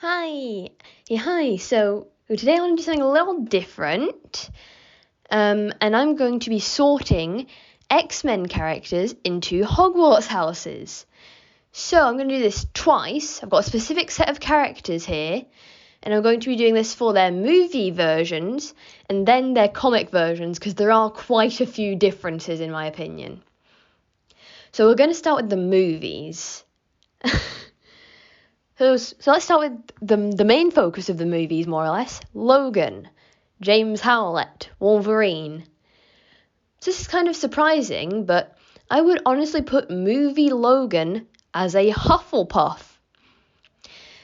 Hi. Yeah, hi. So today I want to do something a little different. And I'm going to be sorting X-Men characters into Hogwarts houses. So I'm going to do this twice. I've got a specific set of characters here, and I'm going to be doing this for their movie versions and then their comic versions, because there are quite a few differences in my opinion. So we're going to start with the movies. So let's start with the main focus of the movies, more or less. Logan, James Howlett, Wolverine. This is kind of surprising, but I would honestly put movie Logan as a Hufflepuff.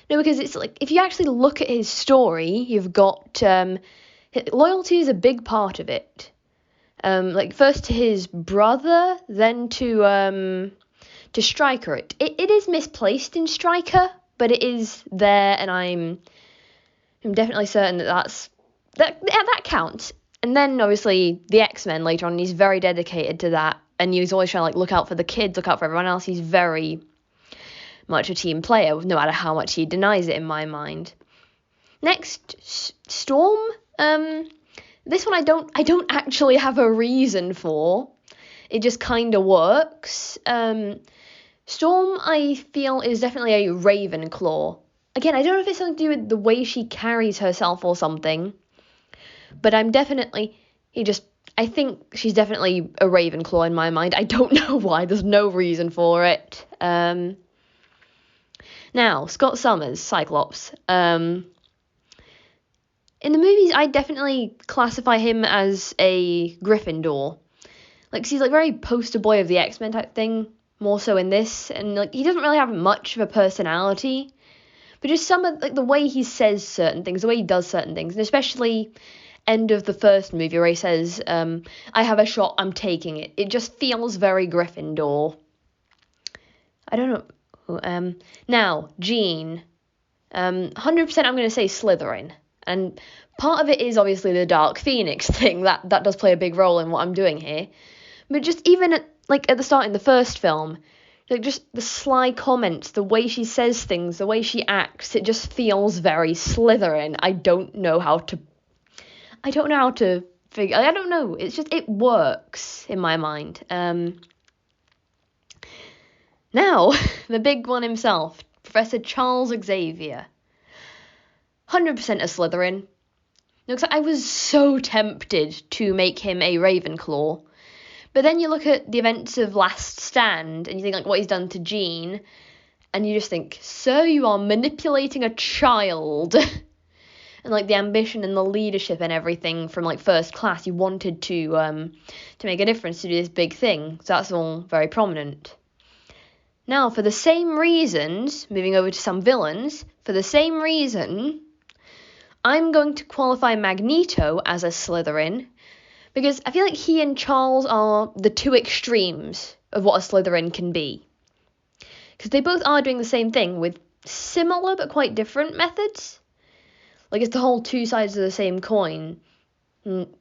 No, because it's like, if you actually look at his story, you've got loyalty is a big part of it. Like first to his brother, then to Stryker. It is misplaced in Stryker, but it is there, and I'm definitely certain that counts. And then obviously the X-Men later on, he's very dedicated to that, and he's always trying to look out for the kids, look out for everyone else. He's very much a team player, no matter how much he denies it in my mind. Next, Storm. This one I don't actually have a reason for. It just kind of works. Storm, I feel, is definitely a Ravenclaw. Again, I don't know if it's something to do with the way she carries herself or something, but I think she's definitely a Ravenclaw in my mind. I don't know why, there's no reason for it. Now, Scott Summers, Cyclops. In the movies, I definitely classify him as a Gryffindor. Like, he's like very poster boy of the X-Men type thing, more so in this, and like he doesn't really have much of a personality, but just some of like the way he says certain things, the way he does certain things, and especially end of the first movie where he says, I have a shot, I'm taking it. It just feels very Gryffindor. I don't know. Now, Jean. 100% I'm going to say Slytherin. And part of it is obviously the Dark Phoenix thing. That does play a big role in what I'm doing here. But just even at the start in the first film, like just the sly comments, the way she says things, the way she acts, it just feels very Slytherin. I don't know how to figure. I don't know. It's just, it works in my mind. Now, the big one himself, Professor Charles Xavier. 100% a Slytherin. No, 'cause I was so tempted to make him a Ravenclaw. But then you look at the events of Last Stand, and you think, like, what he's done to Jean, and you just think, sir, you are manipulating a child. And, like, the ambition and the leadership and everything from, like, First Class, you wanted to make a difference, to do this big thing. So that's all very prominent. Now, for the same reasons, moving over to some villains, for the same reason, I'm going to qualify Magneto as a Slytherin, because I feel like he and Charles are the two extremes of what a Slytherin can be. Because they both are doing the same thing with similar but quite different methods. Like, it's the whole two sides of the same coin,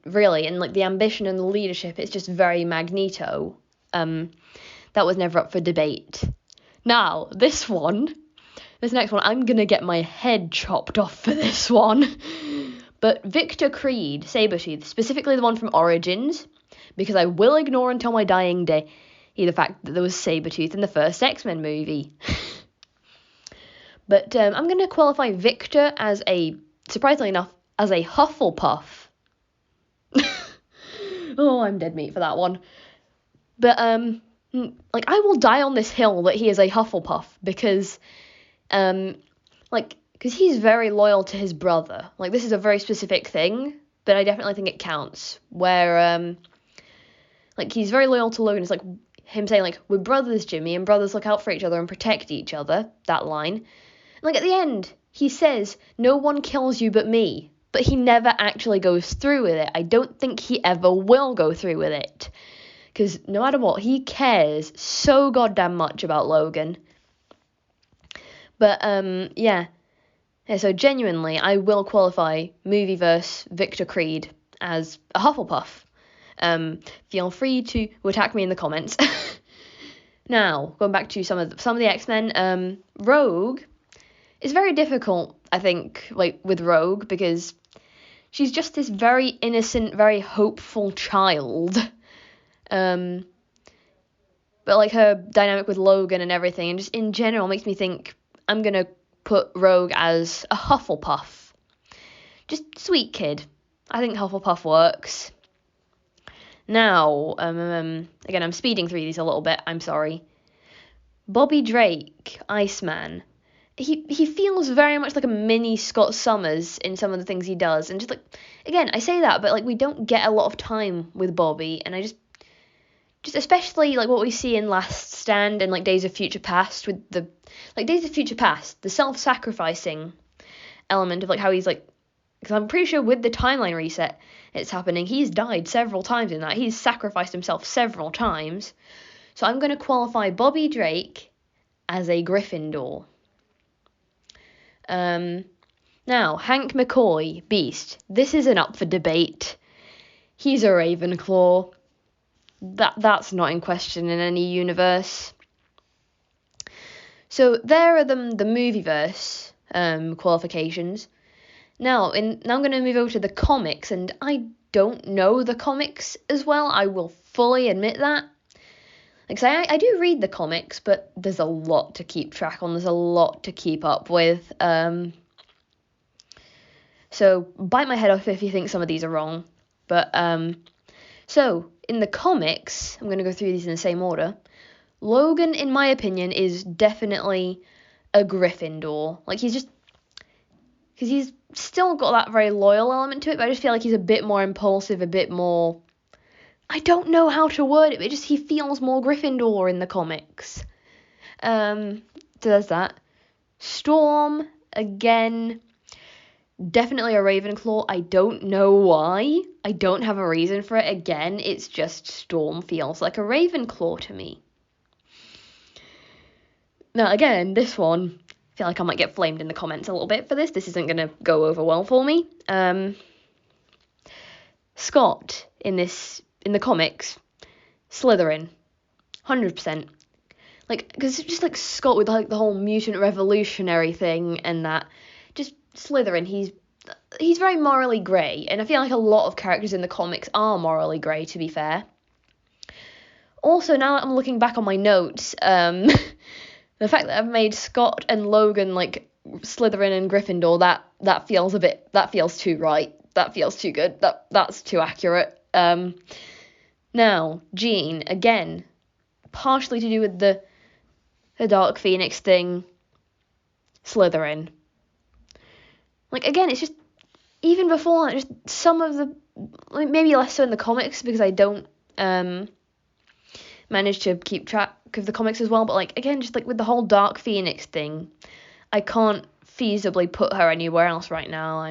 really. And, like, the ambition and the leadership, it's just very Magneto. That was never up for debate. Now, this next one, I'm going to get my head chopped off for this one. But Victor Creed, Sabretooth, specifically the one from Origins, because I will ignore until my dying day the fact that there was Sabretooth in the first X-Men movie. But I'm going to qualify Victor as surprisingly enough, as a Hufflepuff. Oh, I'm dead meat for that one. But, like, I will die on this hill that he is a Hufflepuff, because because he's very loyal to his brother. Like, this is a very specific thing, but I definitely think it counts. Where, like, he's very loyal to Logan. It's like him saying, like, we're brothers, Jimmy, and brothers look out for each other and protect each other. That line. And, like, at the end, he says, no one kills you but me. But he never actually goes through with it. I don't think he ever will go through with it. Because no matter what, he cares so goddamn much about Logan. But, yeah, so genuinely, I will qualify Movieverse Victor Creed as a Hufflepuff. Feel free to attack me in the comments. Now, going back to some of the X-Men, Rogue is very difficult I think, like, with Rogue, because she's just this very innocent, very hopeful child. But, like, her dynamic with Logan and everything, and just in general makes me think I'm going to put Rogue as a Hufflepuff. Just sweet kid. I think Hufflepuff works. Now, again, I'm speeding through these a little bit, I'm sorry. Bobby Drake, Iceman. He feels very much like a mini Scott Summers in some of the things he does. And just, like, again, I say that, but, like, we don't get a lot of time with Bobby. And I just especially, like, what we see in Last Stand and, like, Days of Future Past with the, like, Days of Future Past, the self-sacrificing element of, like, how he's, like, because I'm pretty sure with the timeline reset it's happening, he's died several times in that. He's sacrificed himself several times. So I'm going to qualify Bobby Drake as a Gryffindor. Now, Hank McCoy, Beast. This isn't up for debate. He's a Ravenclaw. That's not in question in any universe. So there are the movieverse qualifications. Now I'm going to move over to the comics, and I don't know the comics as well. I will fully admit that. Like, I do read the comics, but there's a lot to keep track on. There's a lot to keep up with. So bite my head off if you think some of these are wrong. But so in the comics, I'm going to go through these in the same order. Logan, in my opinion, is definitely a Gryffindor. Like, he's just, because he's still got that very loyal element to it, but I just feel like he's a bit more impulsive, a bit more, I don't know how to word it, but he feels more Gryffindor in the comics. So there's that. Storm, again, definitely a Ravenclaw. I don't know why. I don't have a reason for it. Again, it's just Storm feels like a Ravenclaw to me. Now, again, this one, I feel like I might get flamed in the comments a little bit for this. This isn't going to go over well for me. Scott, in the comics, Slytherin, 100%. Like, because it's just, like, Scott with, like, the whole mutant revolutionary thing and that. Just Slytherin, he's very morally grey, and I feel like a lot of characters in the comics are morally grey, to be fair. Also, now that I'm looking back on my notes, the fact that I've made Scott and Logan, like, Slytherin and Gryffindor, that feels too right. That feels too good. That's too accurate. Now, Jean, again, partially to do with the Dark Phoenix thing, Slytherin. Like, again, it's just, even before that, just some of the, like, maybe less so in the comics, because I don't manage to keep track of the comics as well, but, like, again, just, like, with the whole Dark Phoenix thing, I can't feasibly put her anywhere else right now.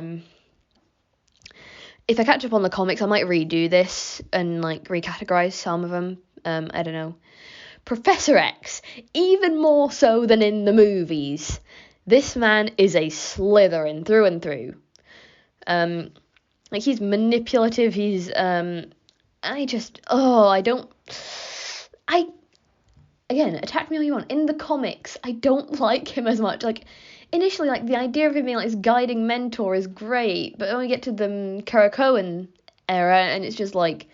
If I catch up on the comics, I might redo this and, like, recategorize some of them. I don't know. Professor X, even more so than in the movies. This man is a Slytherin through and through. Like, he's manipulative, he's, again, attack me all you want. In the comics, I don't like him as much. Like, initially, like, the idea of him being, like, this guiding mentor is great, but then we get to the Kara era, and it's just like,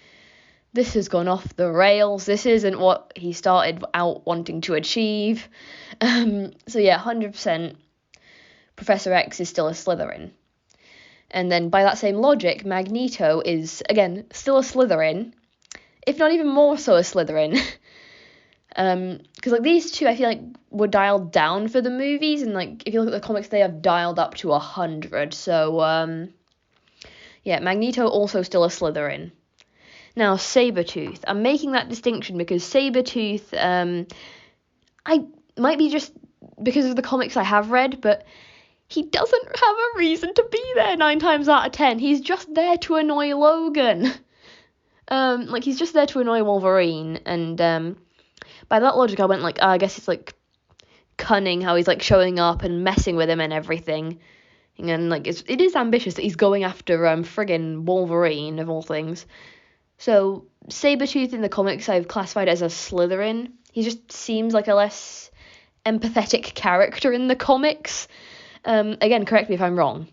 this has gone off the rails. This isn't what he started out wanting to achieve. So yeah, 100% Professor X is still a Slytherin. And then by that same logic, Magneto is, again, still a Slytherin, if not even more so a Slytherin. Because, like, these two, I feel like, were dialed down for the movies, and, like, if you look at the comics, they have dialed up to 100. So, yeah, Magneto also still a Slytherin. Now, Sabretooth. I'm making that distinction because Sabretooth, I might be just because of the comics I have read, but he doesn't have a reason to be there 9 times out of 10. He's just there to annoy Logan. Like, he's just there to annoy Wolverine, and, by that logic, I went, like, I guess it's, like, cunning how he's, like, showing up and messing with him and everything. And, like, it is ambitious that he's going after, friggin' Wolverine, of all things. So, Sabretooth in the comics I've classified as a Slytherin. He just seems like a less empathetic character in the comics. Again, correct me if I'm wrong.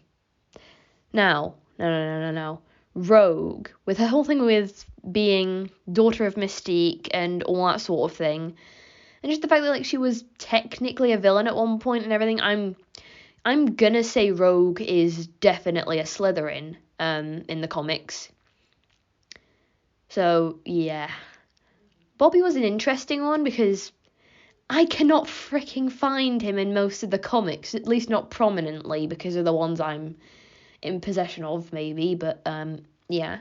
Now, no. Rogue, with her whole thing with being daughter of Mystique and all that sort of thing, and just the fact that like she was technically a villain at one point and everything, I'm gonna say Rogue is definitely a Slytherin in the comics. So yeah, Bobby was an interesting one because I cannot freaking find him in most of the comics, at least not prominently because of the ones I'm in possession of, maybe, but yeah.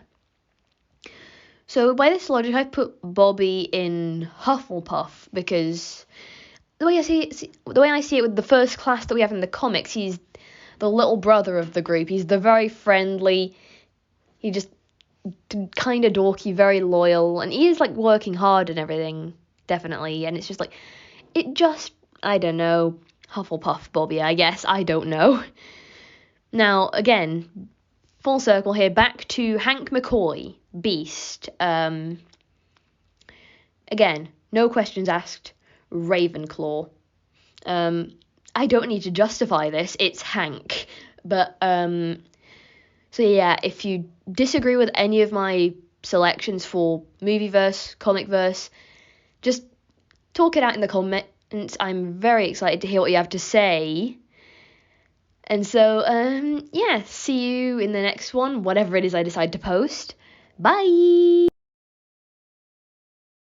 So by this logic, I've put Bobby in Hufflepuff because the way I see it with the first class that we have in the comics, he's the little brother of the group. He's the very friendly, he just kind of dorky, very loyal, and he is like working hard and everything, definitely. And it's just like, I don't know, Hufflepuff Bobby, I guess, I don't know. Now, again, full circle here, back to Hank McCoy, Beast. Again, no questions asked, Ravenclaw. I don't need to justify this, it's Hank. But, so yeah, if you disagree with any of my selections for movieverse, comicverse, just talk it out in the comments. I'm very excited to hear what you have to say. And so, yeah, see you in the next one, whatever it is I decide to post. Bye!